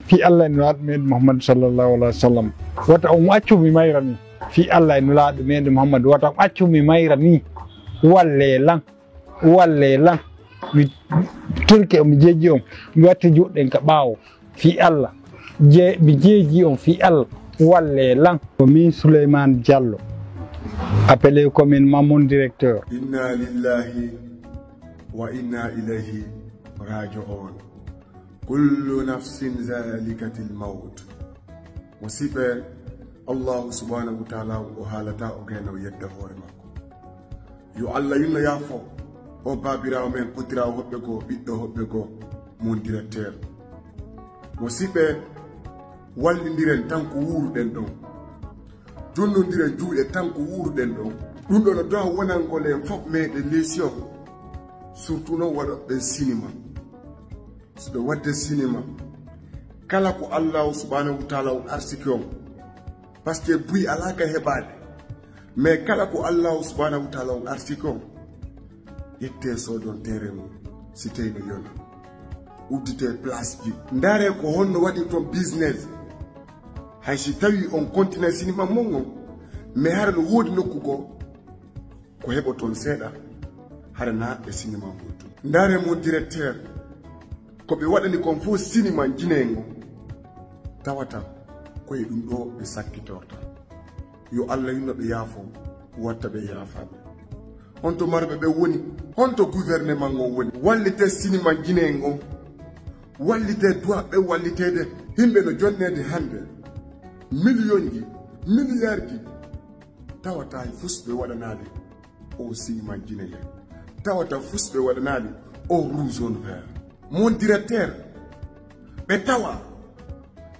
fi Allah en nulaɗo meɗen Muhammad sallallahu alaihi wasallam wata on accumi mayra ni fi Allah en nulaɗo meɗen Muhammad wata on accumi mayra ni walle lan mi turke mi jeji on mi watti juɗɗen ka ɓaawo fi Allah mi jeji on fi Allah walle lan min Souleymane Diallo appelé communément mon directeur. Inna lillahi wa inna ilayhi raji'un. Kullu nafsin zalikatil maut. Musibe Allah subhanahu wa ta'ala o halata o geno yedda hore makko. Yo Allah yinno yafo o babirawo men kutirawo hobbe go biddo hobbe go mon directeur. Musibe wallindiren tan ko wuruɗen ɗon jonnodiren juuɗe tan ko wuruɗen ɗon ɗum ɗo no dowa wonangol en fof meɗen lesio surtout noon waɗoɓe cinéma soɗo wadde cinéma kala ko allahu subhanahu wa taala on arsiki on par ce que buyi alaka heɓade mais kala ko allahu subhanahu wa taala on arsiki on yette soɗon terrain mum si tawi no yona uddite place ji ndaare ko honno waɗi ton business hay si tawi on continue cinéma mon on mais hara no woodi nokku goo ko heɓoton seeɗa hara naɓɓe cinéma mon ton ndaare mon directeur ko ɓe waɗani kon fof cinéma jineengo tawata koye ɗum ɗo ɓe sakkitorta yo Allah yinno ɓe yaafo watta ɓe yaafaɓe honto marɓe ɓe woni honto gouvernement on woni wallite cinéma jineengo wallite doit ɓe wallitede yimɓe no jonnede hande million ji milliard ji tawata fusɓe waɗanade o cinéma jineye tawata fusɓe waɗanade o rouge on vert mon directeur ɓe tawa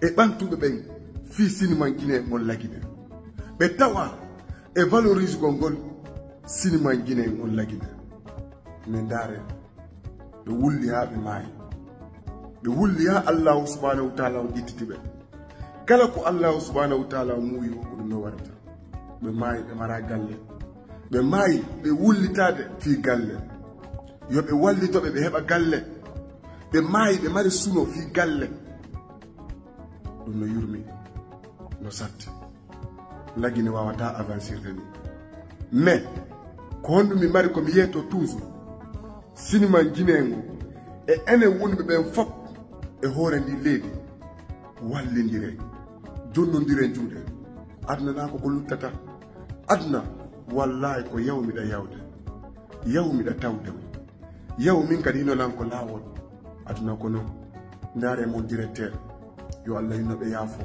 e ɓantuɓe ɓen fi cinéma guiné mon laguine ɓe tawa e valorise gol ngol cinéma guiné mon laguine min ndaare ɓe wulli ha ɓe maayi ɓe wulli ha allahu subhanahu wa taala on ittitiɓe kala ko allahu subhanahu wa taala muuyi ko ɗum no warata ɓe maayi ɓe mara galle ɓe maayi ɓe wullitade fi galle yo ɓe wallitoɓe ɓe heɓa galle ɓe maayi ɓe mari suno fi galle ɗum no yurmi no satti lagine wawata avancirde ni mais ko honɗum mi mari komi yeeto toujours cinéma jineengo e enen wonɓe ɓen fof e hoore ndi leydi wallidire jonnodire juuɗe aduna na ko luttata aduna wallahi ko yawmiɗa yawde yawmiɗa tawdemo yaw min kadi hinonan ko laawol aduna ko noon ndaare mon directeur yo Allah yinnoɓe yaafo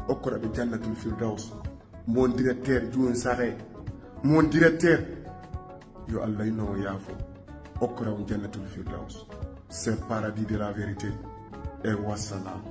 okkoraɓe jannatul firdaus mon directeur Joni Sare mon directeur yo Allah yinnowo yaafo okkora on jannatul firdaus c'est paradis de la vérité et wassalam.